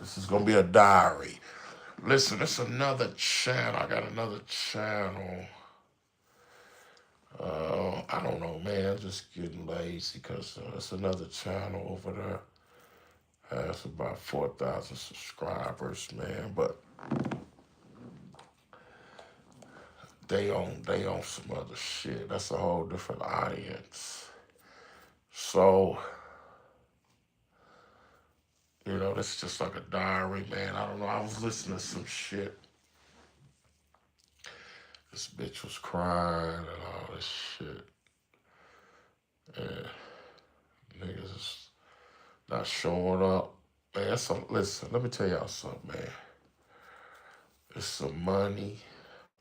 This is gonna be a diary. Listen, it's another channel. I got another channel. I don't know, man. I'm just getting lazy because it's another channel over there. Has about 4,000 subscribers, man. But they on some other shit. That's a whole different audience. So, that's just like a diary, man. I don't know. I was listening to some shit. This bitch was crying and all this shit. And niggas is not showing up. Man, listen, let me tell y'all something, man. There's some money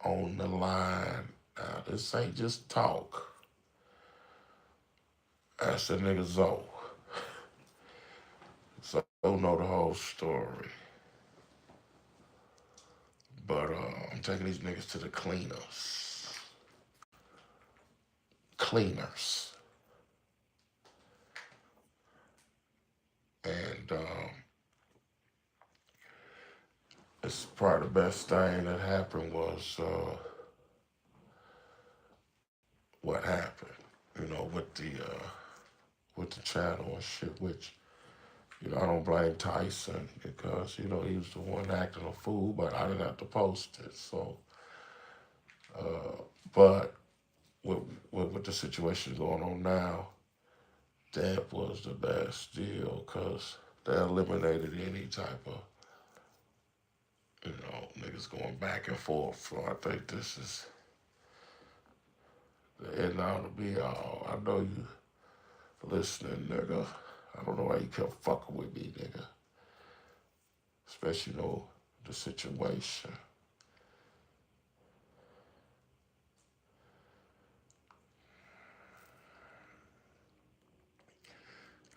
on the line. Now, this ain't just talk. That's the nigga Zoe. So don't know the whole story. But I'm taking these niggas to the cleaners. Cleaners. And it's probably the best thing that happened was what happened, with the channel and shit, which, I don't blame Tyson because, he was the one acting a fool, but I didn't have to post it. So, but with the situation going on now, that was the best deal because they eliminated any type of, niggas going back and forth. So I think this is the end all to be all. I know you listening, nigga. I don't know why you kept fucking with me, nigga. Especially, the situation.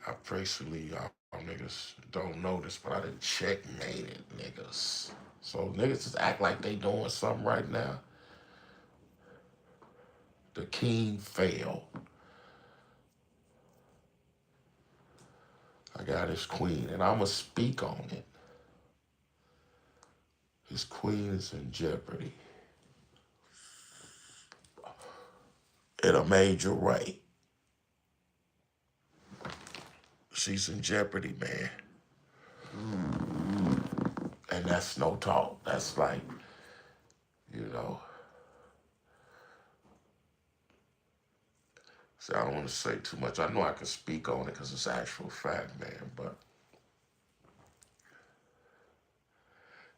I personally, y'all niggas don't know this, but I done checkmated niggas. So niggas just act like they doing something right now. The king fell. I got his queen, and I'ma speak on it. His queen is in jeopardy in a major way. She's in jeopardy, man. And that's no talk. That's like, you know. So I don't want to say too much. I know I can speak on it because it's actual fact, man.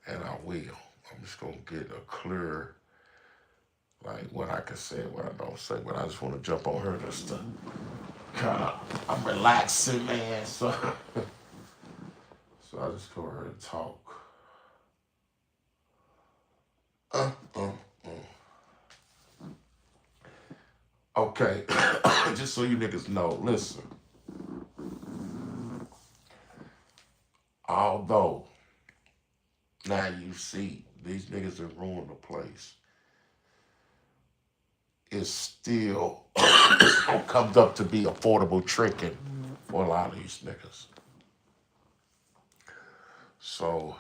And I will. I'm just gonna get a clear, like what I can say, what I don't say. But I just want to jump on her just to kind of. I'm relaxing, man. So, so I just go her and talk. Uh, uh, uh. Okay, just so you niggas know, listen. Although now you see these niggas that ruined the place, it still comes up to be affordable tricking for a lot of these niggas. So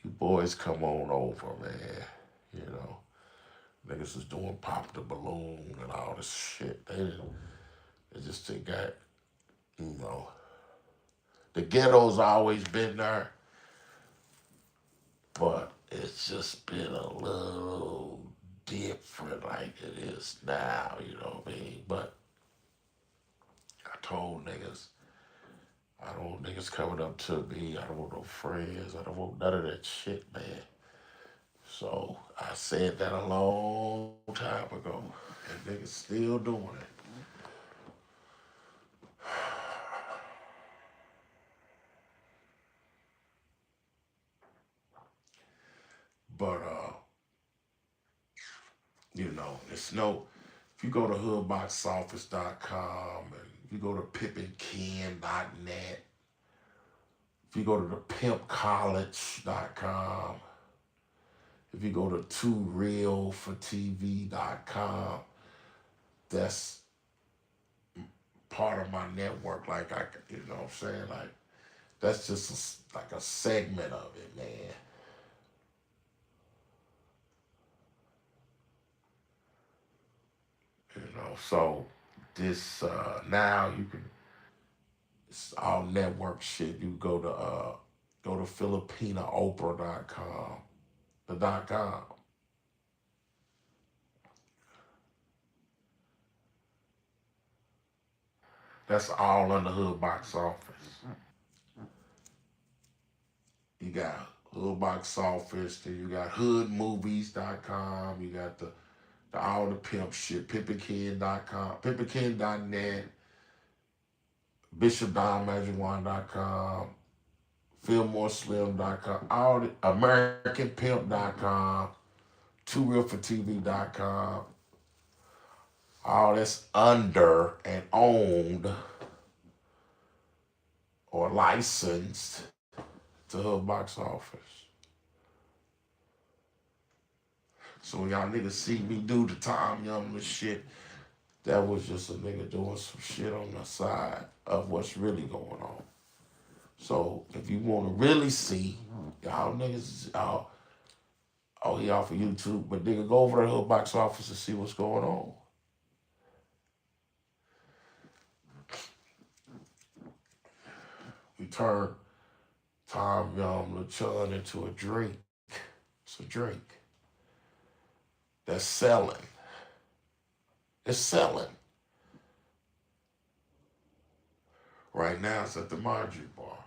you boys come on over, man. You know, niggas is doing pop the balloon and all this shit. They just they got, you know, the ghetto's always been there, but it's just been a little different like it is now, you know what I mean? But I told niggas, I don't want niggas coming up to me. I don't want no friends. I don't want none of that shit, man. So I said that a long time ago, and niggas still doing it. But it's no. If you go to hoodboxoffice.com and if you go to pippinken.net, if you go to the pimpcollege.com, if you go to toorealfortv.com, that's part of my network. Like you know what I'm saying? Like That's just like a segment of it, man. So this now you can, it's all network shit. You go to filipinaopera.com, the .com. That's all on the Hood Box Office. You got Hood Box Office, then you got hoodmovies.com, you got the all the pimp shit, pimpingkid.com, pimpingkid.net, bishopdonmagic1.com, fillmoreslim.com, all the americanpimp.com, toorealfortv.com, all that's under and owned or licensed to Hood Box Office. So when y'all niggas see me do the Tom Young shit, that was just a nigga doing some shit on the side of what's really going on. So if you want to really see, y'all niggas, oh, he off of YouTube, but nigga, go over to the Hood Box Office and see what's going on. We turn Tom Young LeChun into a drink. It's a drink that's selling. It's selling. Right now it's at the Marjorie Bar.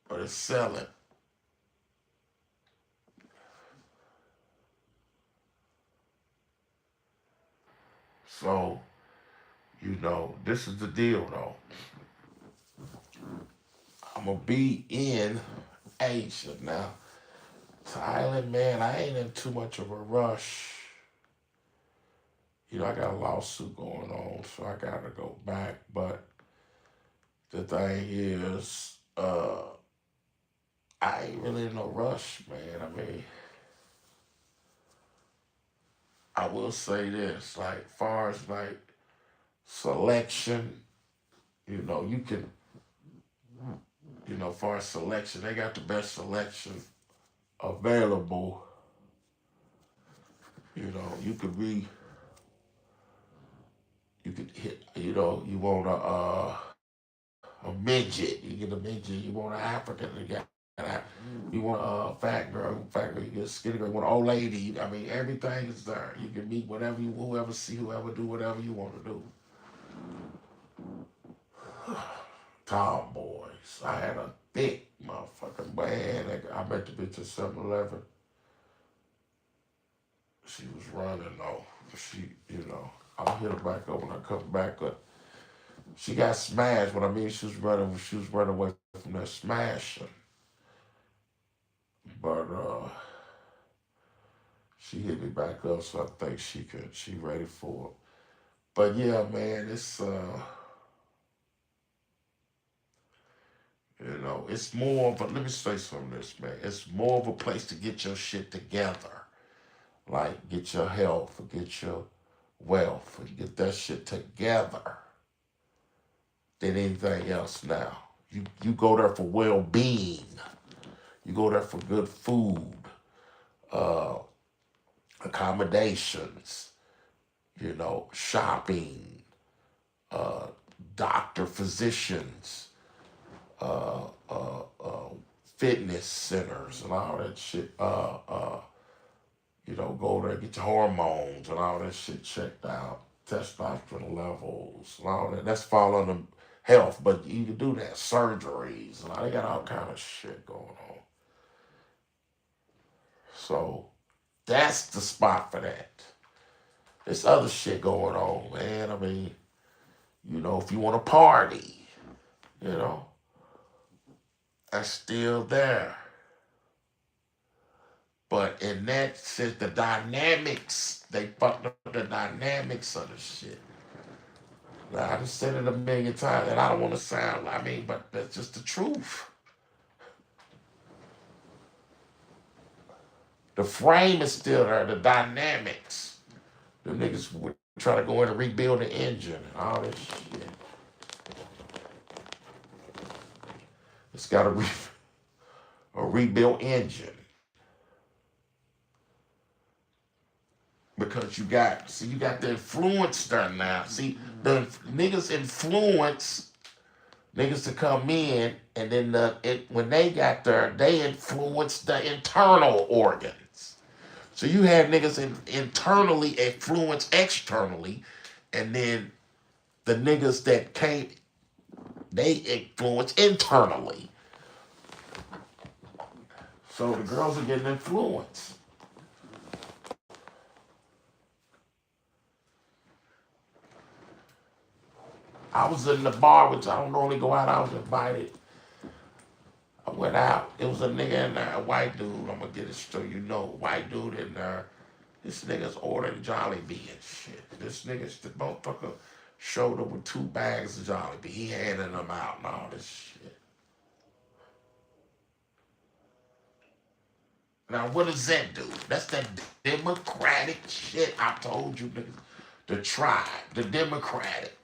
But it's selling. So, this is the deal though. I'm gonna be in Asia now. Thailand, man, I ain't in too much of a rush. I got a lawsuit going on, so I gotta go back. But the thing is, I ain't really in no rush, man. I mean, I will say this, like, far as like selection, you can, far as selection, they got the best selection available. You could be, you could hit, you want a midget, you get a midget. You want an African, you want a fat girl, you get a skinny girl, you want an old lady. I mean, everything is there. You can meet whoever do whatever you want to do. Tomboys. I had a thick motherfucking man. I met the bitch at 7-Eleven. She was running though. I'll hit her back up when I come back. But she got smashed. What I mean, she was running away from that smashing. But she hit me back up, so I think she ready for it. But yeah, man, it's more of a, let me say something this, man. It's more of a place to get your shit together. Like get your health, or get your wealth, or get that shit together than anything else now. You go there for well being. You go there for good food, uh, accommodations, shopping, uh, doctor, physicians, uh, uh, uh, fitness centers, and all that shit. Go there, get your hormones and all that shit checked out, testosterone levels and all that. That's fall under health, but you can do that. Surgeries and all, they got all kind of shit going on. So that's the spot for that. There's other shit going on, man. I mean, if you want to party, you know, that's still there. But in that sense, the dynamics, they fucked up the dynamics of the shit. Now, I just said it a million times, and I don't want to sound, but that's just the truth. The frame is still there, the dynamics. The niggas would try to go in and rebuild the engine and all this shit. It's got a rebuilt engine because you got the influence there now. See, the niggas influence niggas to come in, and then when they got there, they influence the internal organs. So you have niggas internally influence externally, and then the niggas that came, they influence internally. So the girls are getting influenced. I was in the bar, which I don't normally go out. I was invited. I went out. It was a nigga in there, a white dude. I'm gonna get it so you know, white dude in there. This nigga's ordering Jollibee and shit. This nigga's the motherfucker showed up with 2 bags of Jollibee. He handing them out and all this shit. Now what does that do? That's that democratic shit I told you niggas. The tribe, the democratic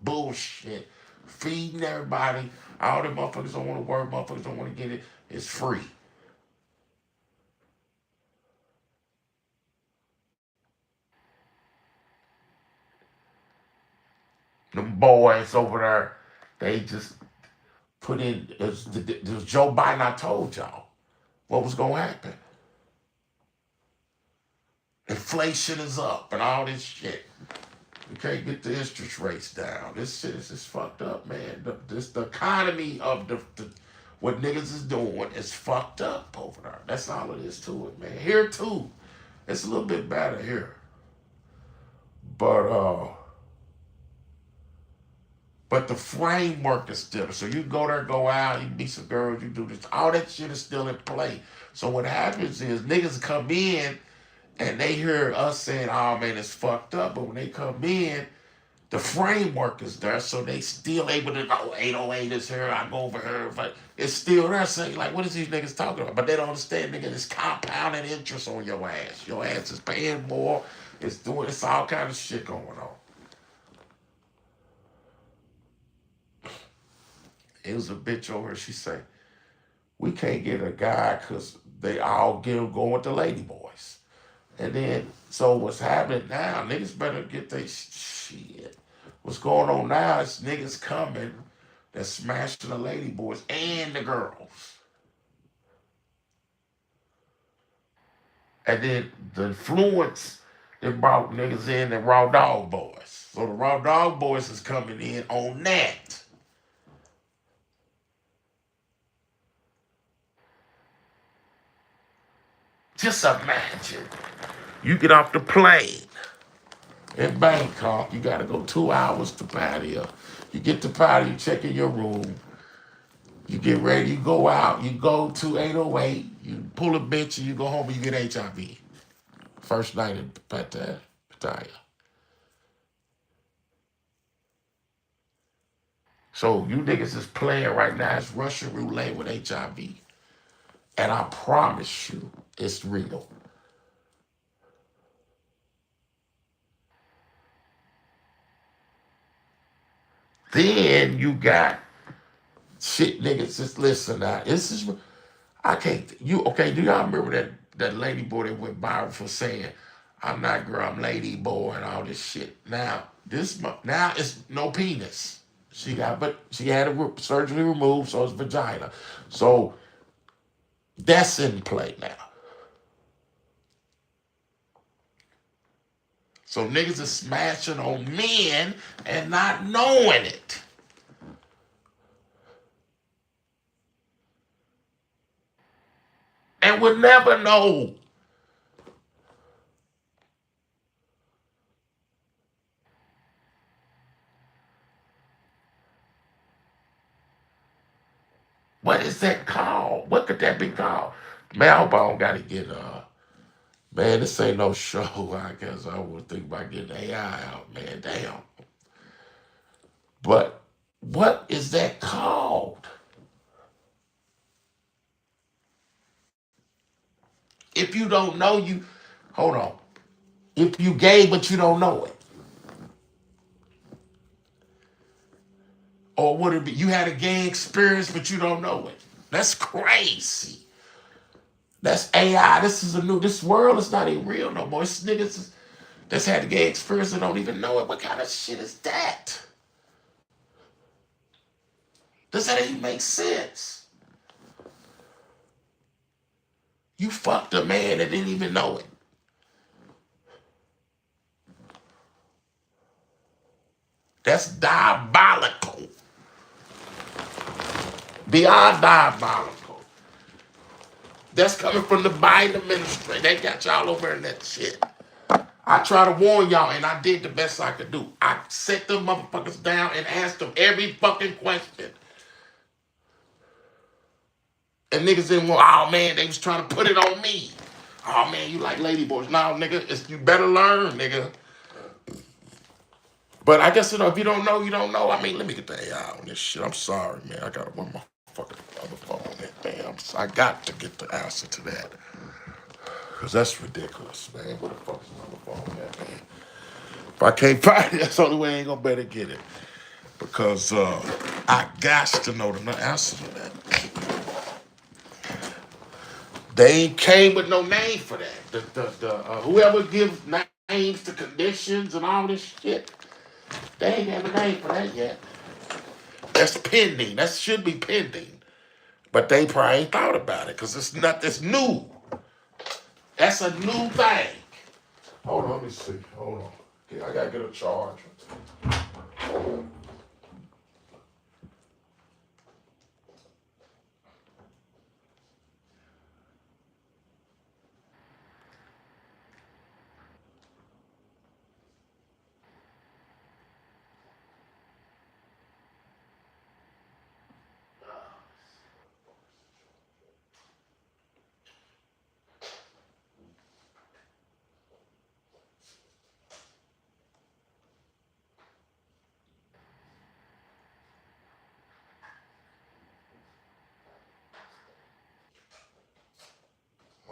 bullshit. Feeding everybody. All the motherfuckers don't want to work, motherfuckers don't want to get it. It's free. Them boys over there, they just put in, it was Joe Biden, I told y'all what was going to happen. Inflation is up and all this shit. We can't get the interest rates down. This shit is just fucked up, man. The economy of what niggas is doing is fucked up over there. That's all it is to it, man. Here too, it's a little bit better here, but but the framework is still. So you go there, go out, you meet some girls, you do this. All that shit is still in play. So what happens is niggas come in and they hear us saying, "Oh man, it's fucked up," but when they come in, the framework is there, so they still able to know 808 is here, I go over here, but it's still there saying, like, what is these niggas talking about? But they don't understand, nigga, it's compounding interest on your ass. Your ass is paying more, it's all kind of shit going on. It was a bitch over here, she say, we can't get a guy because they all go with the lady boys. And then, so what's happening now, niggas better get their shit. What's going on now is niggas coming that's smashing the lady boys and the girls. And then the influence that brought niggas in the raw dog boys. So the raw dog boys is coming in on that. Just imagine. You get off the plane in Bangkok, you gotta go 2 hours to Pattaya. You get to Pattaya, you check in your room. You get ready, you go out, you go to 808, you pull a bitch and you go home and you get HIV. First night in Pattaya. So you niggas is playing right now, it's Russian roulette with HIV. And I promise you, it's real. Then you got shit niggas, just listen now. This is, I can't, okay, do y'all remember that lady boy that went viral for saying, I'm not girl, I'm lady boy and all this shit. Now it's no penis. But she had a surgery removed, so it's vagina. So that's in play now. So niggas is smashing on men and not knowing it. And would never know. What is that called? What could that be called? Man, I hope I don't gotta get man, this ain't no show. I guess I would think about getting AI out, man. Damn. But what is that called? If you don't know, you hold on. If you gay but you don't know it. Or would it be you had a gay experience but you don't know it? That's crazy. That's AI. This world is not even real no more. It's niggas that's had a gay experience and don't even know it. What kind of shit is that? Does that even make sense? You fucked a man that didn't even know it. That's diabolical. Beyond diabolical. That's coming from the Biden administration. They got y'all over in that shit. I try to warn y'all, and I did the best I could do. I set them motherfuckers down and asked them every fucking question. And niggas didn't want, oh man, they was trying to put it on me. Oh man, you like lady boys. Nah, nigga, you better learn, nigga. But I guess, if you don't know, you don't know. I mean, let me get the AI on this shit. I'm sorry, man. I got one more fucking other phone on that, man. I got to get the answer to that. Because that's ridiculous, man. What the fuck is my other phone at, man? If I can't find it, that's the only way I ain't gonna better get it. Because I got to know the answer to that. They ain't came with no name for that. Whoever gives names to conditions and all this shit, they ain't have a name for that yet. That's pending. That should be pending. But they probably ain't thought about it because it's new. That's a new thing. Hold on, let me see. Hold on. Okay, I gotta get a charger.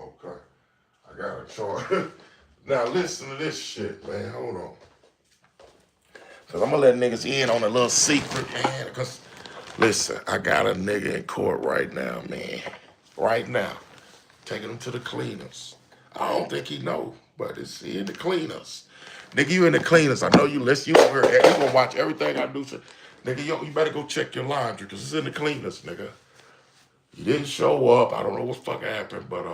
Okay. I got a charger. Now listen to this shit, man. Hold on. Cause I'm gonna let niggas in on a little secret, man. Cause listen, I got a nigga in court right now, man. Right now. Taking him to the cleaners. I don't think he know, but it's in the cleaners. Nigga, you in the cleaners. I know you listen. You gonna watch everything I do. So, nigga, you better go check your laundry, cause it's in the cleaners, nigga. You didn't show up. I don't know what fuck happened, but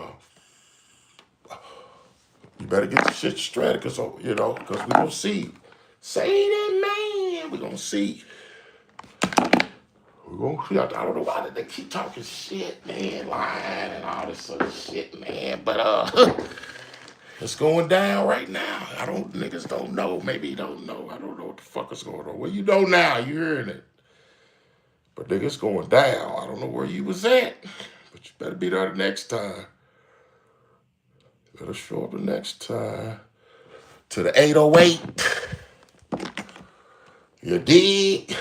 you better get the shit straight, cause we gonna see. Say that, man. We gonna see. We gonna see. I don't know why they keep talking shit, man, lying and all this sort of shit, man. But it's going down right now. Niggas don't know. Maybe you don't know. I don't know what the fuck is going on. Well, you know now. You hearing it. But niggas going down. I don't know where you was at. But you better be there the next time. You better show up the next time. To the 808. You dig?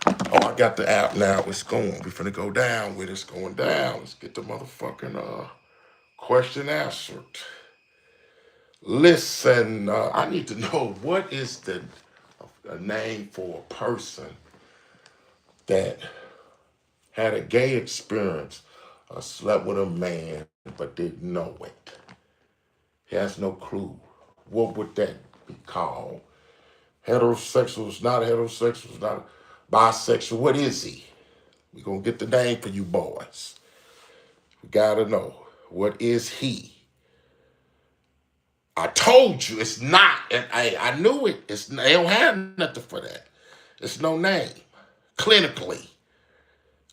Oh, I got the app now. It's going. We finna go down with it. It's going down. Let's get the motherfucking question answered. Listen, I need to know what is a name for a person that had a gay experience or slept with a man but didn't know it. He has no clue. What would that be called? Heterosexuals, not heterosexuals, not bisexual. What is he? We're going to get the name for you boys. We got to know. What is he? I told you it's not, and I knew it. They don't have nothing for that. It's no name. Clinically.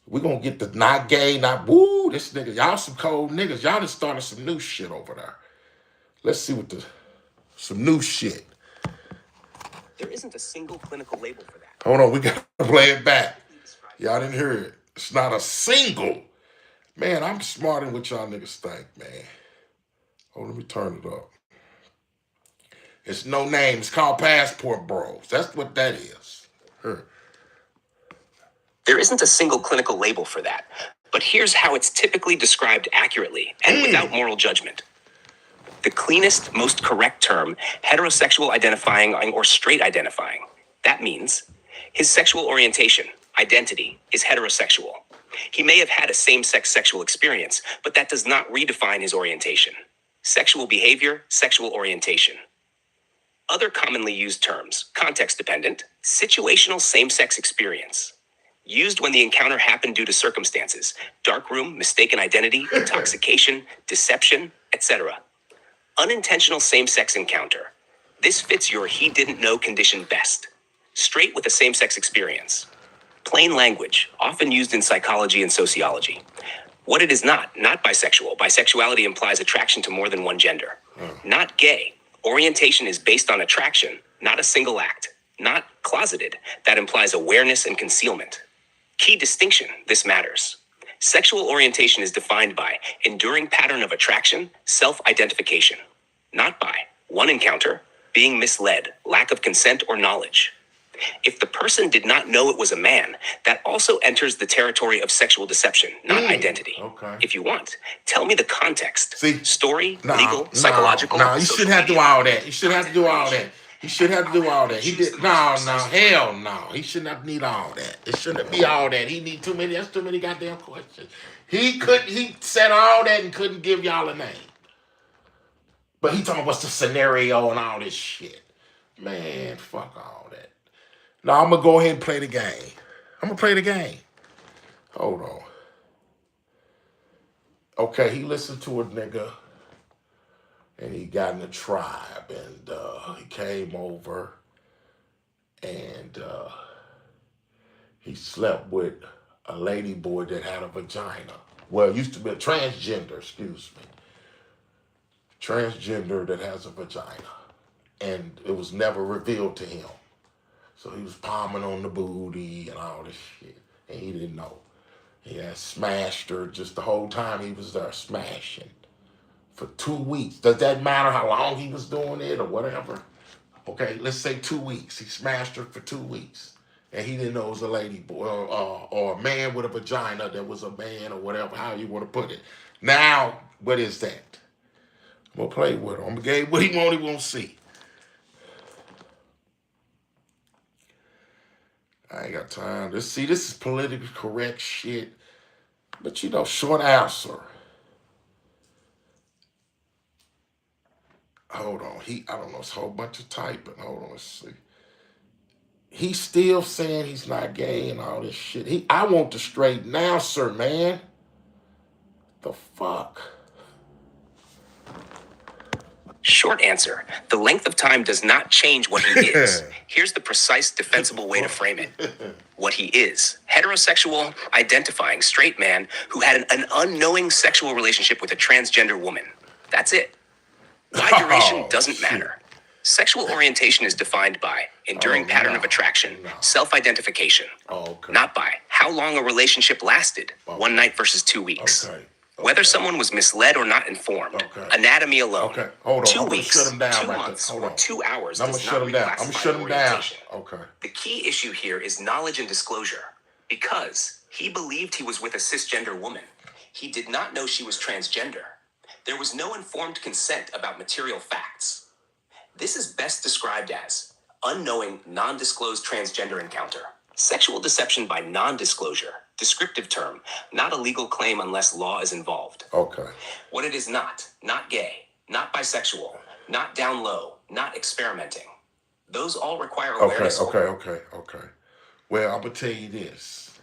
We're going to get the not gay, not woo, this nigga. Y'all some cold niggas. Y'all just started some new shit over there. Let's see some new shit. There isn't a single clinical label for that. Hold on, we got to play it back. Y'all didn't hear it. It's not a single. Man, I'm smarter than what y'all niggas think, man. Oh, let me turn it up. It's no name. It's called Passport Bros. That's what that is. Here. There isn't a single clinical label for that, but here's how it's typically described accurately and without moral judgment. The cleanest, most correct term, heterosexual identifying or straight identifying. That means His sexual orientation, identity, is heterosexual. He may have had a same-sex sexual experience, but that does not redefine his orientation. Sexual behavior, sexual orientation. Other commonly used terms: context dependent, situational same-sex experience. Used when the encounter happened due to circumstances: darkroom, mistaken identity, intoxication, deception, etc. Unintentional same-sex encounter. This fits your he didn't know condition best. Straight with a same-sex experience. Plain language, often used in psychology and sociology. What it is not bisexual. Bisexuality implies attraction to more than one gender. Not gay. Orientation is based on attraction, not a single act. Not closeted. That implies awareness and concealment. Key distinction: this matters. Sexual orientation is defined by enduring pattern of attraction, self-identification. Not by one encounter, being misled, lack of consent or knowledge. If the person did not know it was a man, that also enters the territory of sexual deception, not identity. Okay. If you want, tell me the context. See, Story, no, legal, no, psychological. No, you social shouldn't have to do media. all that. You shouldn't have to do all that. He shouldn't have to do all that. He did hell no. He shouldn't have to need all that. It shouldn't be all that. He need too many. That's too many goddamn questions. He said all that and couldn't give y'all a name. But he talking what's the scenario and all this shit. Man, fuck all that. Now I'm gonna go ahead and play the game. I'm gonna play the game. Hold on. Okay, he listened to a nigga and he got in a tribe and he came over and he slept with a lady boy that had a vagina. Well, it used to be a transgender, excuse me. Transgender that has a vagina. And it was never revealed to him. So he was palming on the booty and all this shit. And he didn't know. He had smashed her just the whole time he was there, smashing. For 2 weeks. Does that matter how long he was doing it or whatever? Okay, let's say 2 weeks. He smashed her for 2 weeks. And he didn't know it was a lady boy or a man with a vagina that was a man or whatever, how you want to put it. Now, what is that? I'm going to play with him. I'm going to give him what he won't see. I ain't got time. This is politically correct shit. But you know, short answer. Hold on. I don't know, it's a whole bunch of typing. Hold on, let's see. He's still saying he's not gay and all this shit. I want the straight answer, man. The fuck? Short answer: the length of time does not change what he is. Here's the precise, defensible way to frame it. What he is: heterosexual, identifying straight man who had an unknowing sexual relationship with a transgender woman. That's it. Why duration doesn't matter. Sexual orientation is defined by enduring pattern of attraction, self-identification. Okay. Not by how long a relationship lasted, 1 night versus 2 weeks. Okay. Whether someone was misled or not informed. Anatomy alone. Okay, hold on. 2 I'm gonna weeks, shut him down 2 right months, there. Hold or on. 2 hours I'm gonna does shut not him down. I'm gonna reclassify shut him down. orientation. Okay. The key issue here is knowledge and disclosure. Because he believed he was with a cisgender woman, he did not know she was transgender. There was no informed consent about material facts. This is best described as unknowing, non-disclosed transgender encounter. Sexual deception by non-disclosure. Descriptive term, not a legal claim unless law is involved. Okay. What it is not gay, not bisexual, not down low, not experimenting. Those all require awareness. Okay. Well, I'm gonna tell you this.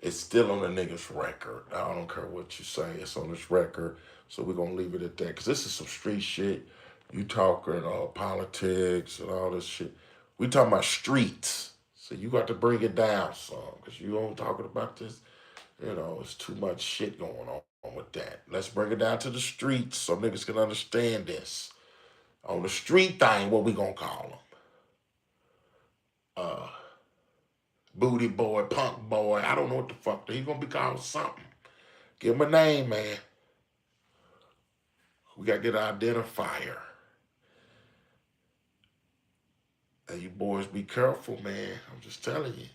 It's still on the nigga's record. I don't care what you say. It's on his record. So we're gonna leave it at that. Cause this is some street shit. You talking politics and all this shit. We talking about streets. So you got to bring it down some. Cause you ain't talking about this. You know, it's too much shit going on with that. Let's bring it down to the streets so niggas can understand this. On the street thing, what we gonna call them? Booty boy, punk boy. I don't know what the fuck. He gonna be called something. Give him a name, man. We gotta get an identifier. And you boys be careful, man. I'm just telling you.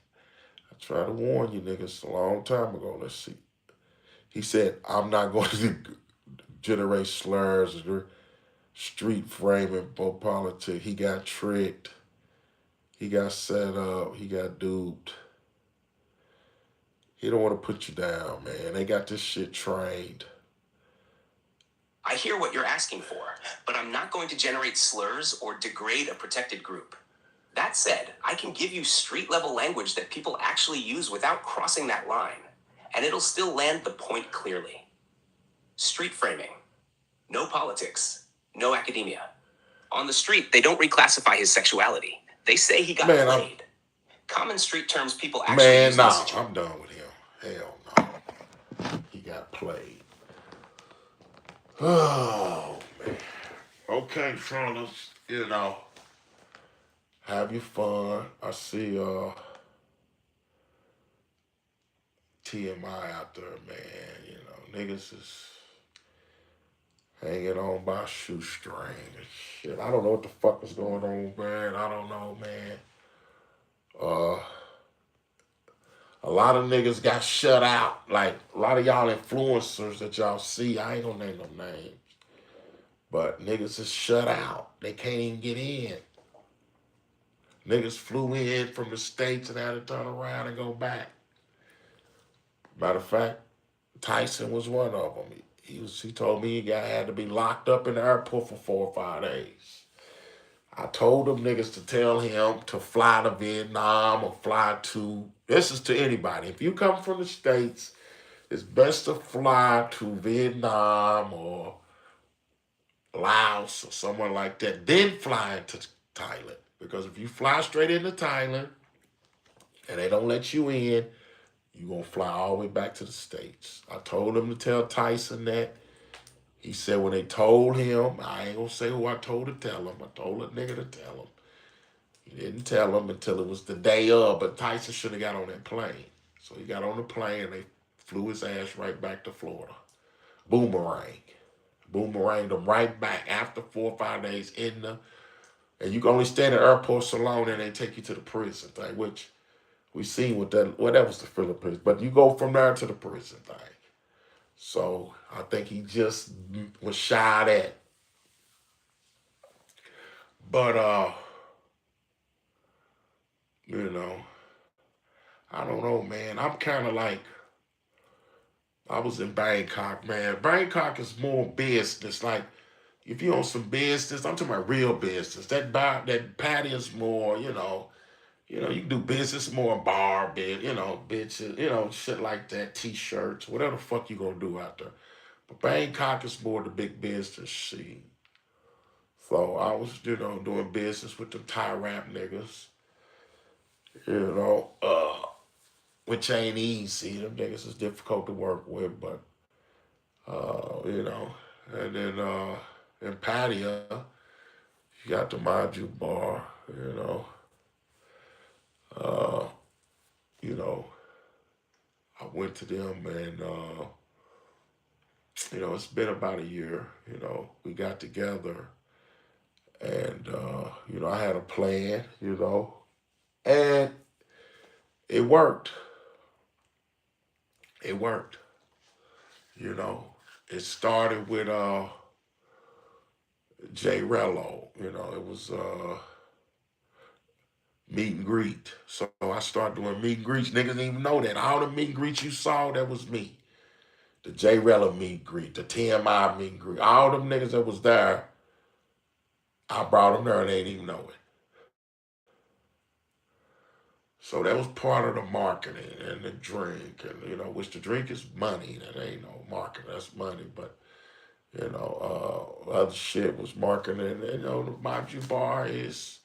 I tried to warn you niggas a long time ago. Let's see. He said, I'm not going to generate slurs or street framing for politics. He got tricked. He got set up. He got duped. He don't want to put you down, man. They got this shit trained. I hear what you're asking for, but I'm not going to generate slurs or degrade a protected group. That said, I can give you street level language that people actually use without crossing that line, and it'll still land the point clearly. Street framing. No politics. No academia. On the street, they don't reclassify his sexuality. They say he got Man, played. Common street terms people actually use in this situation. I'm done with him. Hell no. He got played. Oh, man. Okay, fellas, have your fun. I see TMI out there, man. Niggas is hanging on by a shoestring and shit. I don't know what the fuck is going on, man. I don't know, man. A lot of niggas got shut out. Like, a lot of y'all influencers that y'all see, I ain't gonna name no names. But niggas is shut out. They can't even get in. Niggas flew in from the States and had to turn around and go back. Matter of fact, Tyson was one of them. He told me he had to be locked up in the airport for 4 or 5 days. I told them niggas to tell him to fly to Vietnam or fly to, this is to anybody. If you come from the States, it's best to fly to Vietnam or Laos or somewhere like that, then fly into Thailand. Because if you fly straight into Thailand and they don't let you in, you're going to fly all the way back to the States. I told him to tell Tyson that. He said when they told him, I ain't going to say who I told to tell him. I told a nigga to tell him. He didn't tell him until it was the day of, but Tyson should have got on that plane. So he got on the plane and they flew his ass right back to Florida. Boomeranged him right back after 4 or 5 days and you can only stay in the airport so long and they take you to the prison thing, which we seen with that, well, that was the Philippines, but you go from there to the prison thing. So I think he just was shot at. But, I don't know, man. I'm kind of like, I was in Bangkok, man. Bangkok is more business. Like, if you on some business, I'm talking about real business. That patty is more, you can do business more bar, bitches, shit like that, t-shirts, whatever the fuck you gonna do out there. But Bangkok is more the big business scene. So I was, doing business with the Thai rap niggas, which ain't easy. Them niggas is difficult to work with, but, and then in Pattaya, you got the Maju bar, uh, I went to them and, it's been about a year, we got together and, I had a plan, and it worked. It worked. It started with Jay Rello, it was meet and greet. So I started doing meet and greets. Niggas didn't even know that. All the meet and greets you saw, that was me. The Jay Rello meet and greet, the TMI meet and greet. All them niggas that was there, I brought them there and they didn't even know it. So that was part of the marketing and the drink, and which the drink is money. That ain't no marketing, that's money. But other shit was marketing. And, the Maju bar is,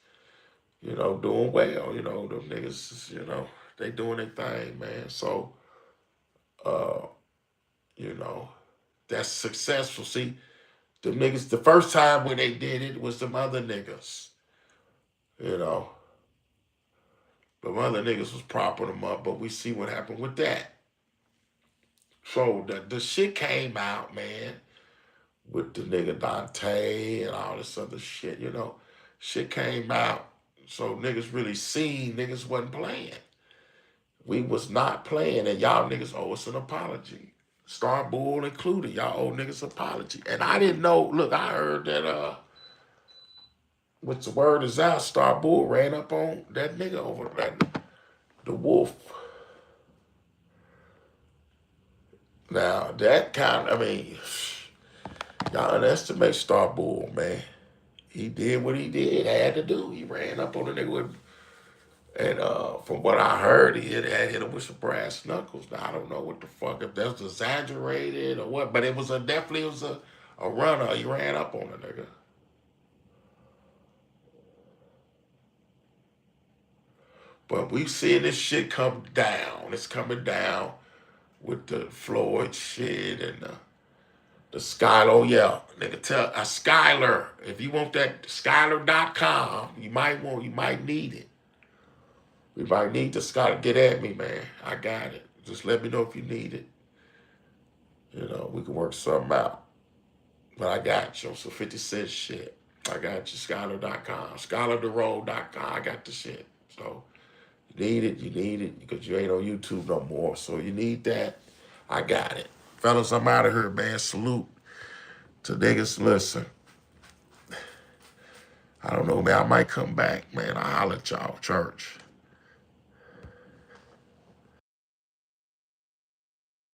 doing well. Them niggas, they doing their thing, man. So, that's successful. See, the niggas, the first time when they did it was some other niggas, The other niggas was propping them up, but we see what happened with that. So the shit came out, man, with the nigga Dante and all this other shit, Shit came out. So niggas really seen niggas wasn't playing. We was not playing, and y'all niggas owe us an apology. Star Bull included, y'all owe niggas apology. And I didn't know, look, I heard that Which the word is out, Star Bull ran up on that nigga over that, the wolf. Now, that kind of, I mean, y'all underestimate Star Bull, man. He did what he did, had to do. He ran up on the nigga with, and from what I heard, he had hit him with some brass knuckles. Now, I don't know what the fuck, if that was exaggerated or what, but it was definitely was a runner. He ran up on the nigga. But we seeing this shit come down. It's coming down with the Floyd shit and the Skylar. Oh yeah, nigga, tell Skylar, if you want that Skylar.com, you might need it. We might need the Skylar. Get at me, man. I got it. Just let me know if you need it. You know, we can work something out. But I got you on some 50 cent shit. I got you, Skylar.com, SkylarTheRoad.com. I got the shit. So you need it, because you ain't on YouTube no more. So you need that. I got it. Fellas, I'm out of here, man. Salute to niggas. Listen, I don't know, man. I might come back, man. I'll holler at y'all, church.